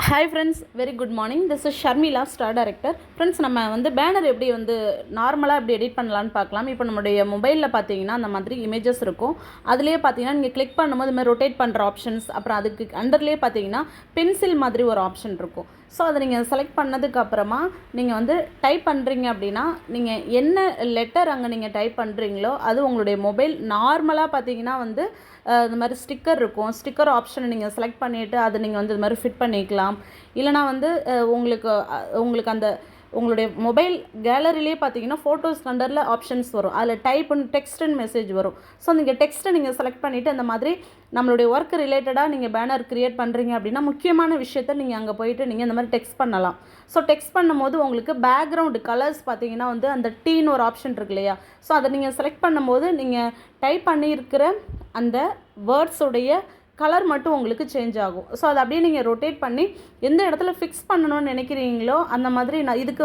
Hi friends, very good morning. This is Sharmila, star director. Friends, நம்ம banner எப்படி நார்மலாக எப்படி எடிட் பண்ணலான்னு பார்க்கலாம். இப்போ நம்மளுடைய மொபைலில் பார்த்தீங்கன்னா அந்த மாதிரி இமேஜஸ் இருக்கும். அதுலேயே பார்த்தீங்கன்னா நீங்கள் கிளிக் பண்ணும்போது இது மாதிரி ரொட்டேட் பண்ணுற ஆப்ஷன்ஸ், அப்புறம் அதுக்கு அண்டர்லேயே பார்த்தீங்கன்னா பென்சில் மாதிரி ஒரு ஆப்ஷன் இருக்கும். ஸோ அதை நீங்கள் செலக்ட் பண்ணதுக்கப்புறமா நீங்கள் டைப் பண்ணுறீங்க அப்படின்னா நீங்கள் என்ன லெட்டர் அங்கே நீங்கள் டைப் பண்ணுறீங்களோ அது உங்களுடைய மொபைல் நார்மலாக பார்த்தீங்கன்னா இந்த மாதிரி ஸ்டிக்கர் இருக்கும். ஸ்டிக்கர் ஆப்ஷனை நீங்கள் செலக்ட் பண்ணிவிட்டு அதை நீங்கள் இது மாதிரி ஃபிட் பண்ணிக்கலாம். இல்லைனா உங்களுக்கு அந்த உங்களுடைய மொபைல் கேலரியிலே பார்த்தீங்கன்னா ஃபோட்டோஸ் அண்டரில் ஆப்ஷன்ஸ் வரும். அதில் type and text and message வரும். ஸோ நீங்கள் டெக்ஸ்ட்டை நீங்கள் செலக்ட் பண்ணிவிட்டு அந்த மாதிரி நம்மளுடைய ஒர்க் ரிலேட்டடாக நீங்கள் பேனர் க்ரியேட் பண்ணுறீங்க அப்படின்னா முக்கியமான விஷயத்தை நீங்கள் அங்கே போயிட்டு நீங்கள் இந்த மாதிரி டெக்ஸ்ட் பண்ணலாம். ஸோ டெக்ஸ்ட் பண்ணும்போது உங்களுக்கு பேக்ரவுண்டு கலர்ஸ் பார்த்தீங்கன்னா அந்த டீன்னு ஒரு ஆப்ஷன் இருக்கு இல்லையா? ஸோ அதை நீங்கள் செலக்ட் பண்ணும்போது நீங்கள் டைப் பண்ணியிருக்கிற அந்த வேர்ட்ஸுடைய கலர் மட்டும் உங்களுக்கு சேஞ்ச் ஆகும். ஸோ அதை அப்படியே நீங்கள் ரொட்டேட் பண்ணி எந்த இடத்துல ஃபிக்ஸ் பண்ணணும்னு நினைக்கிறீங்களோ அந்த மாதிரி இதுக்கு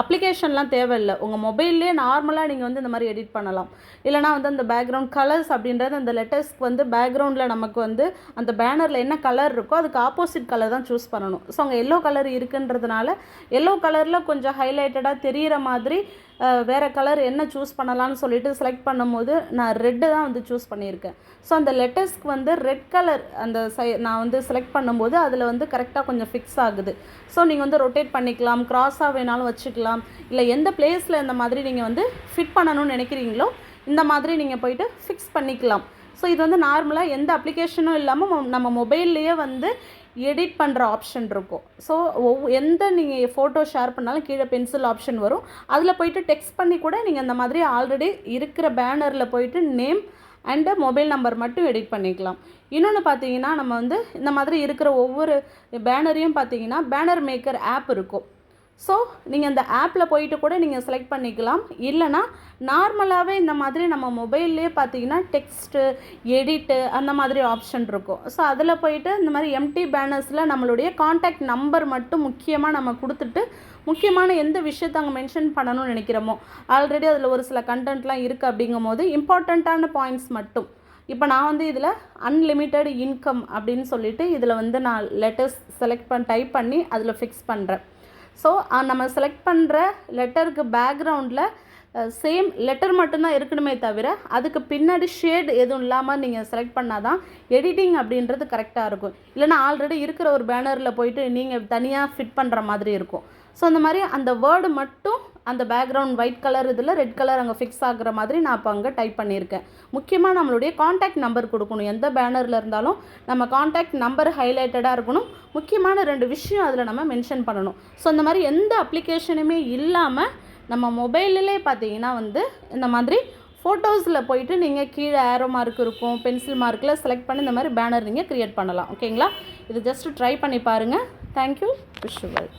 அப்ளிகேஷன்லாம் தேவையில்லை. உங்கள் மொபைல்லே நார்மலாக நீங்கள் இந்த மாதிரி எடிட் பண்ணலாம். இல்லைனா அந்த பேக்ரவுண்ட் கலர்ஸ் அப்படின்றது அந்த லெட்டர்ஸ்க்கு பேக்ரவுண்டில் நமக்கு அந்த பேனரில் என்ன கலர் இருக்கோ அதுக்கு ஆப்போசிட் கலர் தான் சூஸ் பண்ணணும். ஸோ அங்கே எல்லோ கலர் இருக்குன்றதுனால எல்லோ கலரில் கொஞ்சம் ஹைலைட்டடாக தெரிகிற மாதிரி வேறு கலர் என்ன சூஸ் பண்ணலான்னு சொல்லிட்டு செலக்ட் பண்ணும்போது நான் ரெட்டு தான் சூஸ் பண்ணியிருக்கேன். ஸோ அந்த லெட்டர்ஸ்க்கு ரெட் கலர் அந்த நான் செலக்ட் பண்ணும்போது அதில் கரெக்டாக கொஞ்சம் ஃபிக்ஸ் ஆகுது. ஸோ நீங்கள் ரொட்டேட் பண்ணிக்கலாம், க்ராஸாக வேணாலும் வச்சுக்கலாம். இல்லை எந்த பிளேஸில் இந்த மாதிரி நீங்கள் ஃபிட் பண்ணணும்னு நினைக்கிறீங்களோ இந்த மாதிரி நீங்கள் போயிட்டு ஃபிக்ஸ் பண்ணிக்கலாம். ஸோ இது நார்மலாக எந்த அப்ளிகேஷனும் இல்லாமல் நம்ம மொபைல்லையே எடிட் பண்ணுற ஆப்ஷன் இருக்கும். ஸோ எந்த நீங்கள் ஃபோட்டோ ஷேர் பண்ணாலும் கீழே பென்சில் ஆப்ஷன் வரும். அதில் போயிட்டு டெக்ஸ்ட் பண்ணி கூட நீங்கள் இந்த மாதிரி ஆல்ரெடி இருக்கிற பேனரில் போயிட்டு நேம் அண்டு மொபைல் நம்பர் மட்டும் எடிட் பண்ணிக்கலாம். இன்னொன்று பார்த்தீங்கன்னா நம்ம இந்த மாதிரி இருக்கிற ஒவ்வொரு பேனரையும் பார்த்தீங்கன்னா பேனர் மேக்கர் ஆப் இருக்கும். ஸோ நீங்கள் அந்த ஆப்பில் போயிட்டு கூட நீங்கள் செலக்ட் பண்ணிக்கலாம். இல்லைனா நார்மலாகவே இந்த மாதிரி நம்ம மொபைல்லே பார்த்தீங்கன்னா டெக்ஸ்ட்டு எடிட்டு அந்த மாதிரி ஆப்ஷன் இருக்கும். ஸோ அதில் போயிட்டு இந்த மாதிரி எம்டி பேனர்ஸில் நம்மளுடைய காண்டாக்ட் நம்பர் மட்டும் முக்கியமாக நம்ம கொடுத்துட்டு முக்கியமான எந்த விஷயத்தை அங்கே மென்ஷன் பண்ணணும்னு நினைக்கிறோமோ ஆல்ரெடி அதில் ஒரு சில கண்டென்ட்லாம் இருக்குது அப்படிங்கும் போது இம்பார்ட்டண்ட்டான பாயிண்ட்ஸ் மட்டும். இப்போ நான் இதில் அன்லிமிட்டெட் இன்கம் அப்படின்னு சொல்லிட்டு இதில் நான் லெட்டர்ஸ் டைப் பண்ணி அதில் ஃபிக்ஸ் பண்ணுறேன். ஸோ நம்ம செலக்ட் பண்ணுற லெட்டருக்கு பேக்ரவுண்டில் சேம் லெட்டர் மட்டும்தான் இருக்கணுமே தவிர அதுக்கு பின்னாடி ஷேட் எதுவும் இல்லாமல் நீங்கள் செலக்ட் பண்ணால் தான் எடிட்டிங் அப்படின்றது கரெக்டாக இருக்கும். இல்லைனா ஆல்ரெடி இருக்கிற ஒரு பேனரில் போயிட்டு நீங்கள் தனியாக ஃபிட் பண்ணுற மாதிரி இருக்கும். ஸோ அந்த மாதிரி அந்த வேர்டு மட்டும் அந்த பேக்ரவுண்ட் ஒயிட் கலர் இதில் ரெட் கலர் அங்கே ஃபிக்ஸ் ஆகுற மாதிரி நான் இப்போ அங்கே டைப் பண்ணியிருக்கேன். முக்கியமாக நம்மளுடைய காண்டாக்ட் நம்பர் கொடுக்கணும். எந்த பேனரில் இருந்தாலும் நம்ம காண்டாக்ட் நம்பர் ஹைலைட்டடாக இருக்கணும். முக்கியமான 2 விஷயம் அதில் நம்ம மென்ஷன் பண்ணணும். ஸோ இந்த மாதிரி எந்த அப்ளிகேஷனுமே இல்லாமல் நம்ம மொபைலிலே பார்த்தீங்கன்னா இந்த மாதிரி ஃபோட்டோஸில் போயிட்டு நீங்கள் கீழே ஏரோ மார்க் இருக்கும், பென்சில் மார்க்கில் செலக்ட் பண்ணி இந்த மாதிரி பேனர் நீங்கள் க்ரியேட் பண்ணலாம். ஓகேங்களா? இது ஜஸ்ட்டு ட்ரை பண்ணி பாருங்கள். தேங்க்யூ. Wish you well.